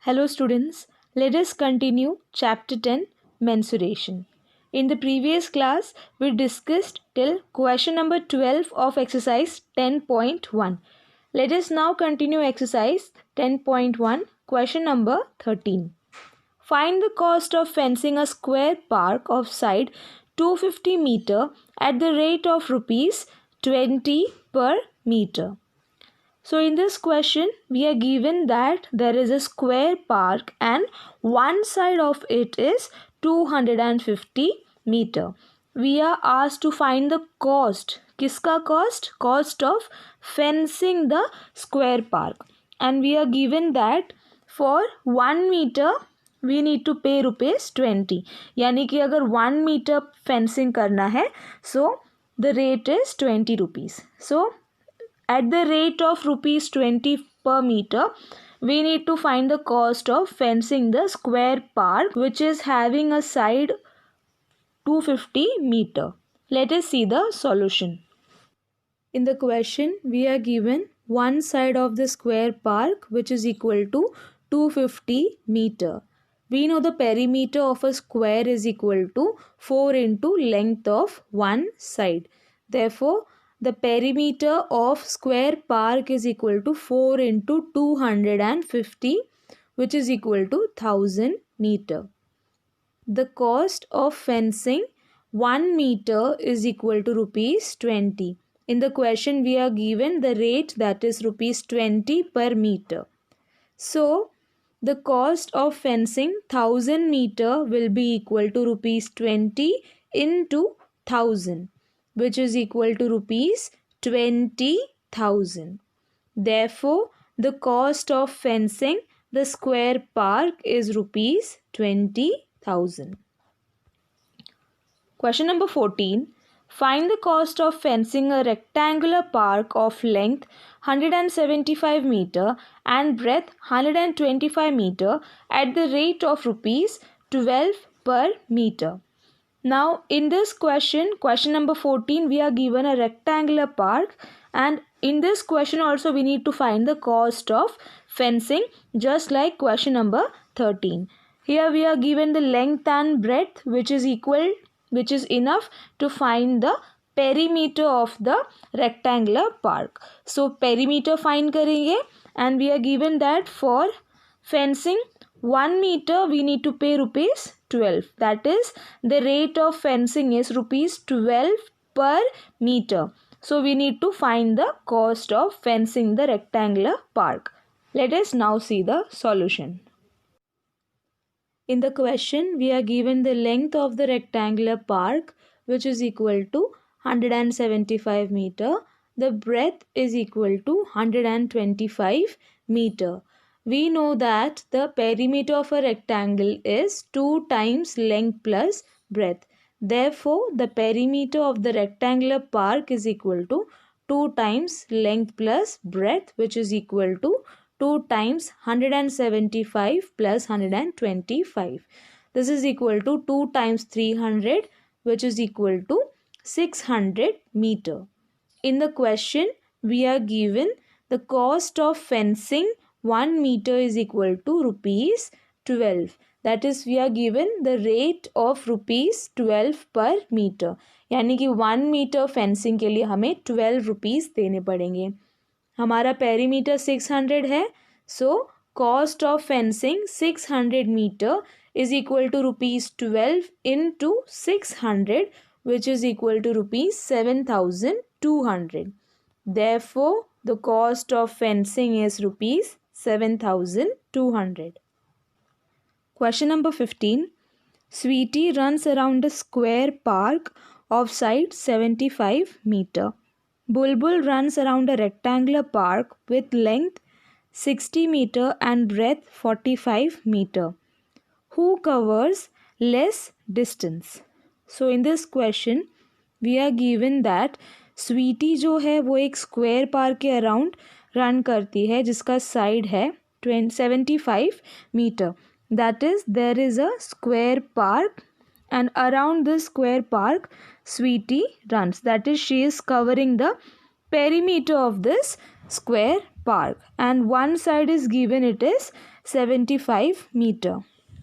Hello students, let us continue chapter 10 mensuration. In the previous class, we discussed till question number 12 of exercise 10.1. Let us now continue exercise 10.1, question number 13. Find the cost of fencing a square park of side 250 meter at the rate of rupees 20 per meter. So in this question, we are given that there is a square park and one side of it is 250 meter. We are asked to find the cost. Kiska cost? Cost of fencing the square park. And we are given that for 1 meter we need to pay rupees 20. यानी कि अगर 1 meter fencing करना है, so the rate is 20 rupees. So at the rate of rupees 20 per meter, we need to find the cost of fencing the square park which is having a side 250 meter. Let us see the solution. In the question, we are given one side of the square park which is equal to 250 meter. We know the perimeter of a square is equal to 4 into length of one side. Therefore, the perimeter of square park is equal to 4 into 250 which is equal to 1000 meter. The cost of fencing 1 meter is equal to rupees 20. In the question we are given the rate, that is rupees 20 per meter. So the cost of fencing 1000 meter will be equal to rupees 20 into 1000, which is equal to rupees 20,000. Therefore, the cost of fencing the square park is rupees 20,000. Question number 14. Find the cost of fencing a rectangular park of length 175 meter and breadth 125 meter at the rate of rupees 12 per meter. Now in this question number 14, we are given a rectangular park, and in this question also we need to find the cost of fencing just like question number 13. Here we are given the length and breadth which is enough to find the perimeter of the rectangular park. So perimeter find करेंगे, and we are given that for fencing 1 meter we need to pay rupees 12. That is, the rate of fencing is rupees 12 per meter. So we need to find the cost of fencing the rectangular park. Let us now see the solution. In the question, we are given the length of the rectangular park which is equal to 175 meter. The breadth is equal to 125 meter. We know that the perimeter of a rectangle is 2 times length plus breadth. Therefore, the perimeter of the rectangular park is equal to 2 times length plus breadth, which is equal to 2 times 175 plus 125. This is equal to 2 times 300, which is equal to 600 meter. In the question, we are given the cost of fencing 1 meter is equal to rupees 12. That is, we are given the rate of rupees 12 per meter. यानी कि 1 meter fencing के लिए हमें 12 rupees देने पड़ेंगे. हमारा perimeter 600 है. So, cost of fencing 600 meter is equal to rupees 12 into 600, which is equal to rupees 7,200. Therefore, the cost of fencing is rupees 7,200. Question number 15. Sweetie runs around a square park of side 75 meter. Bulbul runs around a rectangular park with length 60 meter and breadth 45 meter. Who covers less distance? So in this question, we are given that Sweety जो है वो एक square park के around run करती है जिसका side है 75 metre. That is there is a square park and around this square park Sweetie runs. That is, she is covering the perimeter of this square park, and one side is given, it is 175 meter.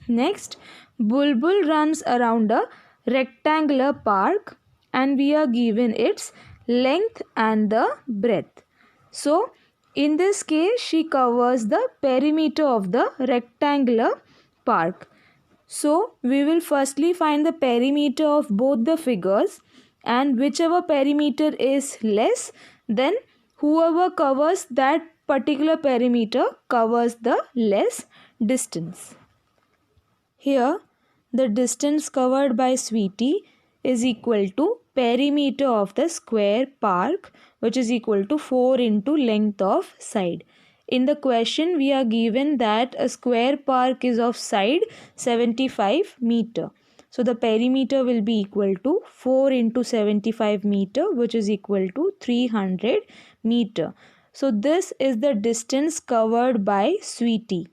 Next, Bulbul runs around a rectangular park and we are given its length and the breadth. So, in this case, she covers the perimeter of the rectangular park. So, we will firstly find the perimeter of both the figures, and whichever perimeter is less, then whoever covers that particular perimeter covers the less distance. Here, the distance covered by Sweetie is equal to perimeter of the square park, which is equal to 4 into length of side. In the question, we are given that a square park is of side 75 meter. So, the perimeter will be equal to 4 into 75 meter, which is equal to 300 meter. So, this is the distance covered by Sweetie.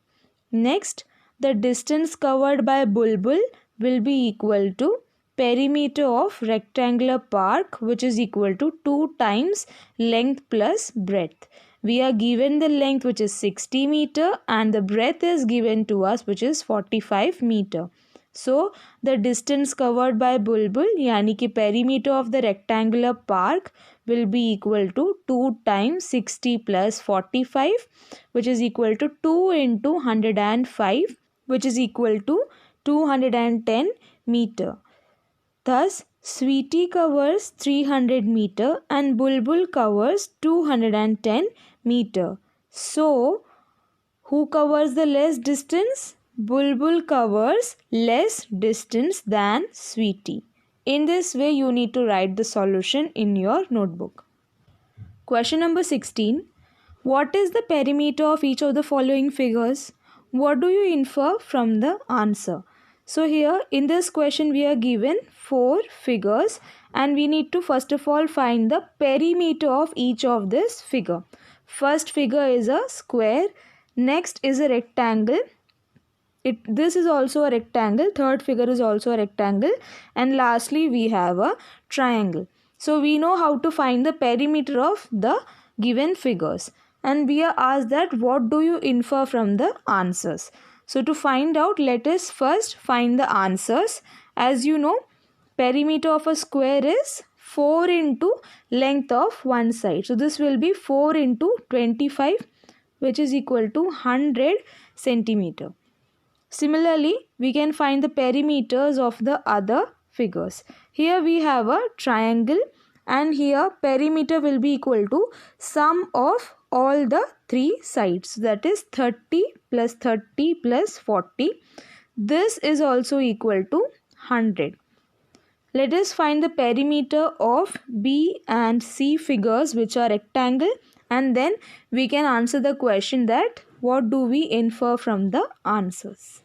Next, the distance covered by Bulbul will be equal to perimeter of rectangular park, which is equal to 2 times length plus breadth. We are given the length, which is 60 meter, and the breadth is given to us, which is 45 meter. So, the distance covered by Bulbul, yani ki perimeter of the rectangular park, will be equal to 2 times 60 plus 45, which is equal to 2 into 105, which is equal to 210 meter. Thus, Sweetie covers 300 meter and Bulbul covers 210 meter. So, who covers the less distance? Bulbul covers less distance than Sweetie. In this way, you need to write the solution in your notebook. Question number 16. What is the perimeter of each of the following figures? What do you infer from the answer? So here in this question we are given 4 figures and we need to first of all find the perimeter of each of this figure. First figure is a square, next is a rectangle. This is also a rectangle, third figure is also a rectangle, and lastly we have a triangle. So we know how to find the perimeter of the given figures. And we are asked that what do you infer from the answers. So to find out, let us first find the answers. As you know, perimeter of a square is 4 into length of one side. So this will be 4 into 25, which is equal to 100 centimeter. Similarly, we can find the perimeters of the other figures. Here we have a triangle and here perimeter will be equal to sum of all the 3 sides, that is 30 plus 30 plus 40. This is also equal to 100. Let us find the perimeter of B and C figures, which are rectangle, and then we can answer the question that what do we infer from the answers.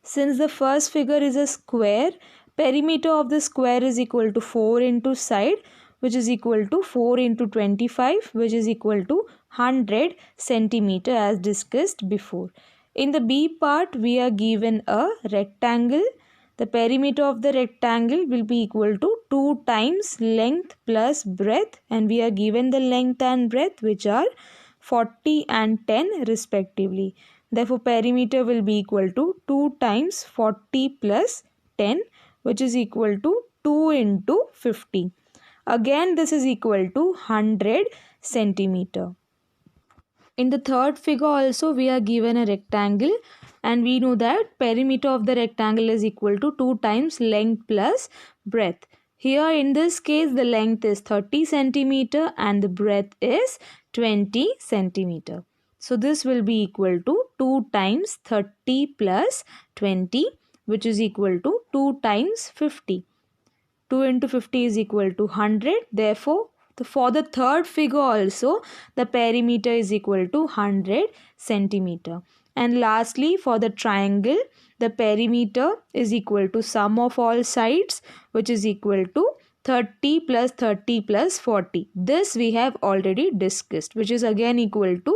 Since the first figure is a square, perimeter of the square is equal to 4 into side, which is equal to 4 into 25, which is equal to 100 centimeter as discussed before. In the B part, we are given a rectangle. The perimeter of the rectangle will be equal to 2 times length plus breadth, and we are given the length and breadth, which are 40 and 10 respectively. Therefore, perimeter will be equal to 2 times 40 plus 10, which is equal to 2 into 50. Again, this is equal to 100 centimeter. In the third figure also, we are given a rectangle and we know that perimeter of the rectangle is equal to 2 times length plus breadth. Here in this case, the length is 30 centimeter and the breadth is 20 centimeter. So this will be equal to 2 times 30 plus 20, which is equal to 2 times 50. 2 into 50 is equal to 100. Therefore, for the third figure also, the perimeter is equal to 100 centimeter. And lastly, for the triangle, the perimeter is equal to sum of all sides, which is equal to 30 plus 30 plus 40. This we have already discussed, which is again equal to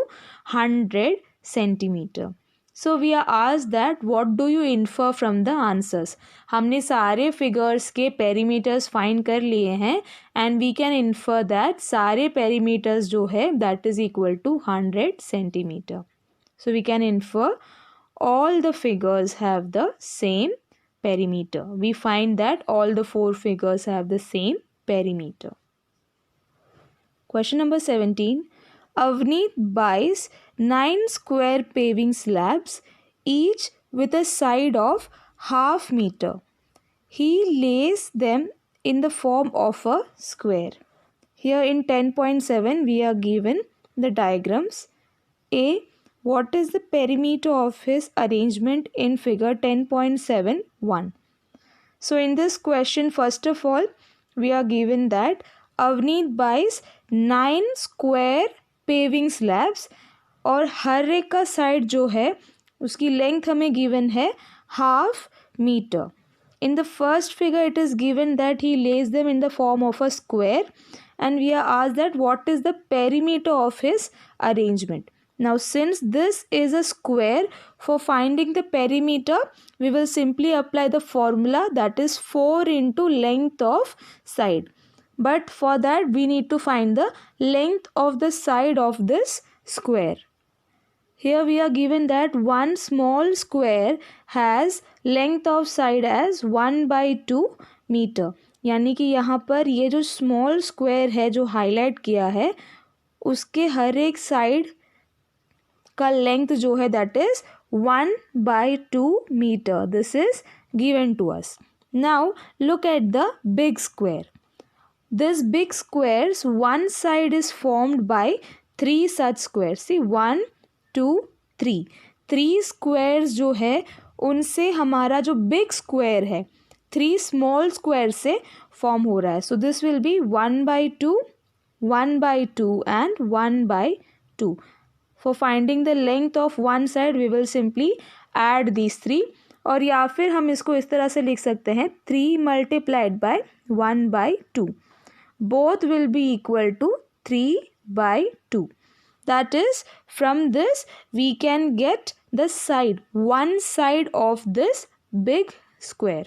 100 centimeter. So we are asked that what do you infer from the answers. हमने सारे figures के perimeters find कर लिए हैं and we can infer that सारे perimeters जो है that is equal to 100 centimeter. So we can infer all the figures have the same perimeter. We find that all the 4 figures have the same perimeter. Question number 17. Avneet buys 9 square paving slabs, each with a side of half meter. He lays them in the form of a square. Here in 10.7 we are given the diagrams. A. What is the perimeter of his arrangement in figure 10.7.1? So in this question, first of all, we are given that Avneet buys 9 square paving slabs और हर एक का side जो है उसकी length हमें given है half metre. In the first figure it is given that he lays them in the form of a square, and we are asked that what is the perimeter of his arrangement. Now since this is a square, for finding the perimeter we will simply apply the formula, that is 4 into length of side. But for that we need to find the length of the side of this square. Here we are given that one small square has length of side as 1/2 metre. यानी कि यहाँ पर ये जो small square है जो highlight किया है उसके हर एक साइड का लेंथ जो है that is 1/2 metre. This is given to us. Now look at the big square. This big squares, one side is formed by 3 such squares. See 1, 2, 3. 3 squares जो है उनसे हमारा जो big square है 3 small squares से form हो रहा है. So this will be 1/2, 1/2 and 1/2. For finding the length of one side we will simply add these 3, और या फिर हम इसको इस तरह से लिख सकते हैं 3 multiplied by 1/2. Both will be equal to 3/2. That is, from this we can get the side, one side of this big square.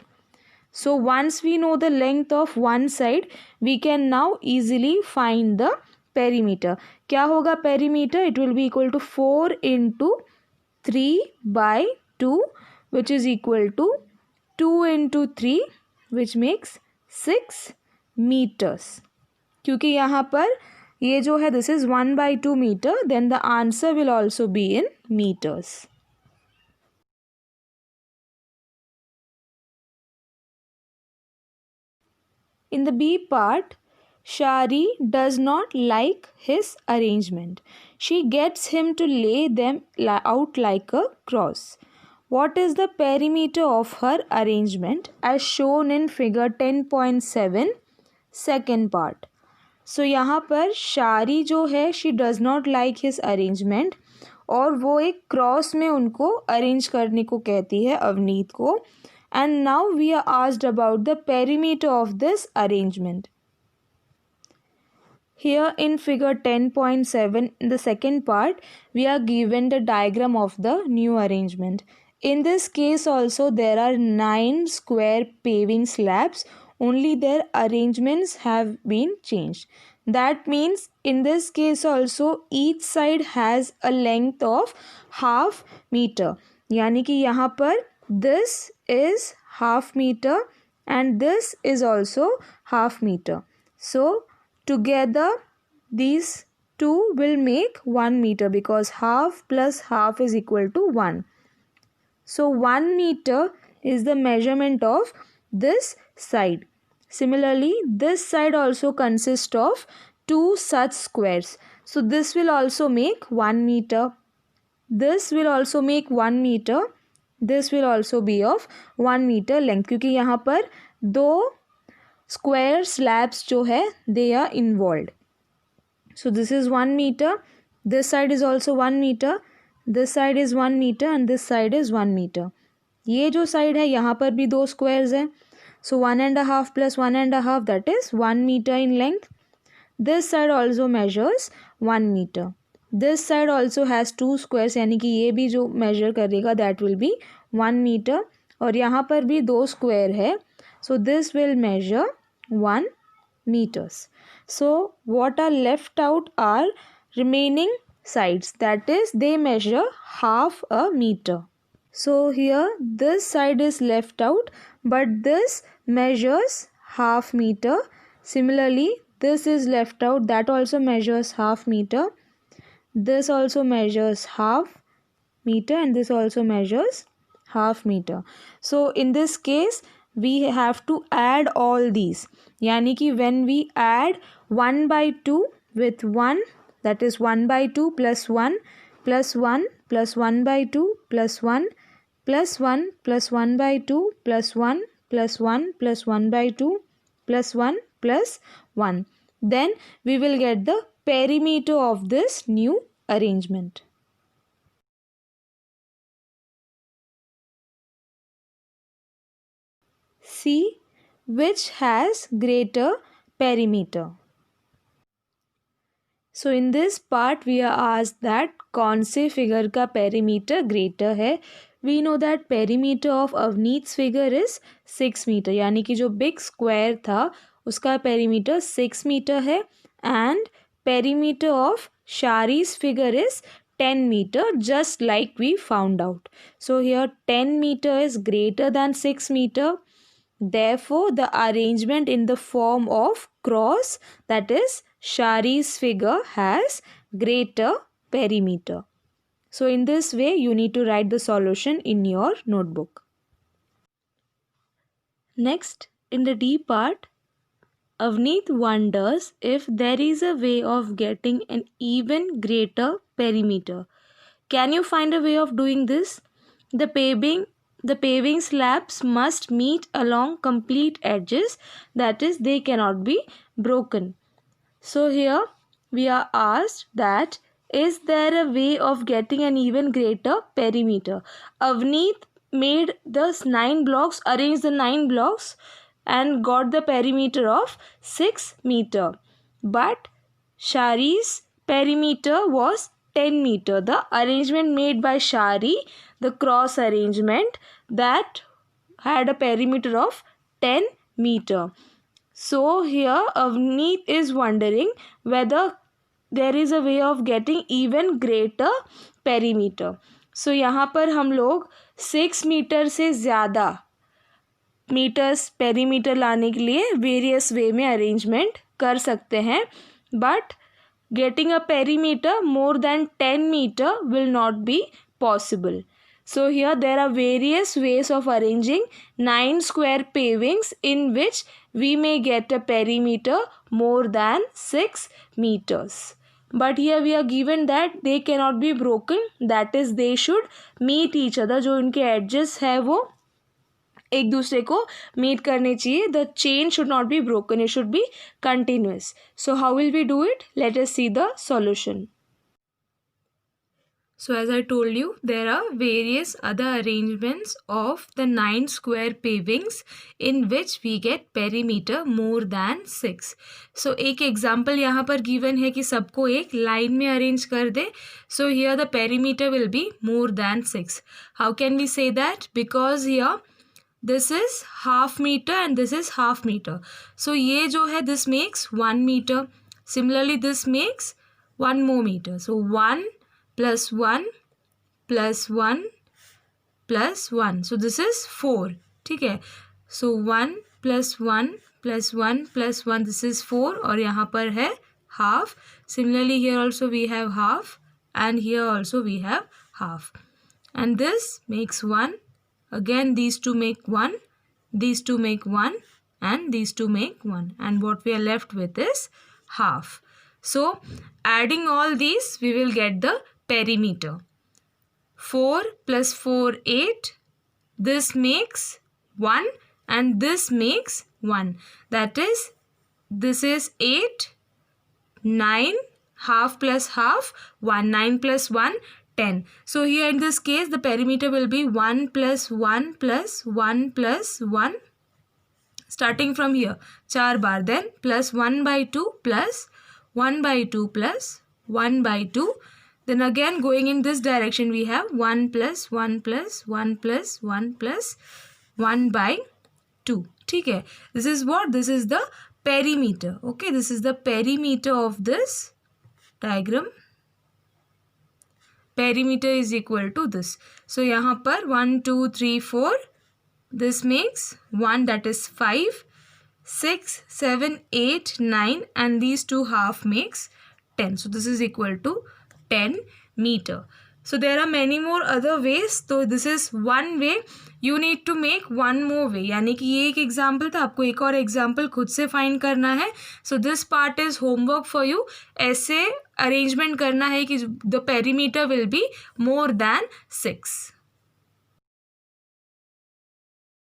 So once we know the length of one side, we can now easily find the perimeter. क्या होगा perimeter? It will be equal to 4 into 3/2, which is equal to 2 into 3, which makes 6 meters. क्योंकि यहाँ पर ये जो है this is 1/2 metre, then the answer will also be in metres. In the B part, Shari does not like his arrangement. She gets him to lay them out like a cross. What is the perimeter of her arrangement as shown in figure 10.7, second part? So यहाँ पर शारी जो है she does not like his arrangement, और वो एक cross में उनको अरेंज करने को कहती है अवनीत को. And now we are asked about the perimeter of this arrangement. Here in figure 10.7 in the second part we are given the diagram of the new arrangement. In this case also there are 9 square paving slabs, only their arrangements have been changed. That means in this case also each side has a length of half meter. यानी कि यहाँ पर this is half meter and this is also half meter. So together these two will make 1 meter because half plus half is equal to 1. So 1 meter is the measurement of this side. Similarly, this side also consists of 2 such squares. So this will also make 1 meter. This will also make 1 meter. This will also be of 1 meter length क्योंकि यहाँ पर 2 square slabs जो है they are involved. So this is 1 meter. This side is also 1 meter. This side is 1 meter and this side is 1 meter. ये जो side है यहाँ पर भी 2 squares है. So 1.5 plus 1.5, that is 1 meter in length. This side also measures 1 meter. This side also has 2 squares यानी कि ये भी जो measure करेगा that will be 1 meter. और यहाँ पर भी 2 square है. So this will measure 1 meters. So what are left out are remaining sides, that is they measure half a meter. So here this side is left out, but this measures half meter. Similarly, this is left out, that also measures half meter. This also measures half meter, and this also measures half meter. So in this case we have to add all these. Yani ki when we add 1 by 2 with 1, that is 1 by 2 plus 1 plus 1 plus 1 by 2 plus 1 plus 1 plus 1 by 2 plus 1 plus 1 plus 1 by 2 plus 1 plus 1, then we will get the perimeter of this new arrangement. See which has greater perimeter. So in this part we are asked that कौन से figure का perimeter greater है. We know that perimeter of Avneet's figure is 6 meter, यानी कि जो big square था उसका perimeter 6 meter है, and perimeter of Shari's figure is 10 meter, just like we found out. So here 10 meter is greater than 6 meter. Therefore, the arrangement in the form of cross, that is Shari's figure, has greater perimeter. So in this way you need to write the solution in your notebook. Next, in the D part, Avneet wonders if there is a way of getting an even greater perimeter. Can you find a way of doing this? The paving slabs must meet along complete edges, that is they cannot be broken. So here we are asked that is there a way of getting an even greater perimeter? Avneet made the 9 blocks, arranged the 9 blocks and got the perimeter of 6 meter. But Shari's perimeter was 10 meter. The arrangement made by Shari, the cross arrangement, that had a perimeter of 10 meter. So here Avneet is wondering whether there is a way of getting even greater perimeter. So यहाँ पर हम लोग 6 metre से ज़्यादा metres perimeter लाने के लिए various वे में अरेंजमेंट कर सकते हैं, but getting a perimeter more than 10 meter will not be possible. So here there are various ways of arranging 9 square pavings in which we may get a perimeter more than 6 meters. But here we are given that they cannot be broken, that is they should meet each other. जो उनके edges है वो एक दूसरे को meet करने चाहिए. The chain should not be broken, it should be continuous. So how will we do it? Let us see the solution. So as I told you, there are various other arrangements of the 9 square pavings in which we get perimeter more than 6. So एक example यहाँ पर given है कि सबको एक line में arrange कर दे. So here the perimeter will be more than 6. How can we say that? Because here this is half meter and this is half meter. So ये जो है this makes 1 meter. Similarly this makes 1 more meter. So 1 plus 1 plus 1 plus 1. So this is 4. ठीक है. So 1 plus 1 plus 1 plus 1, this is 4, और यहाँ पर है half. Similarly here also we have half and here also we have half. And this makes 1. Again these two make 1, these two make 1, and these two make 1. And what we are left with is half. So adding all these we will get the perimeter. 4 plus 4, 8. This makes 1 and this makes 1. That is, this is 8, 9, half plus half, 1. 9 plus 1, 10. So here in this case the perimeter will be 1 plus 1 plus 1 plus 1. Starting from here 4 bar, then plus 1 by 2 plus 1 by 2 plus 1 by 2. Then again going in this direction we have 1 plus 1 plus 1 plus 1 plus 1 by 2. ठीक है. This is what? This is the perimeter. Okay, this is the perimeter of this diagram. perimeter is equal to this. So यहाँ पर 1 2 3 4, this makes 1, that is 5, 6 7 8 9, and these two half makes 10. So this is equal to 10 meter. So there are many more other ways. So this is one way. You need to make one more way. यानी कि ये एक example था, आपको एक और example खुद से फाइंड करना है. So this part is homework for you. ऐसे अरेंजमेंट करना है कि the perimeter will be more than 6.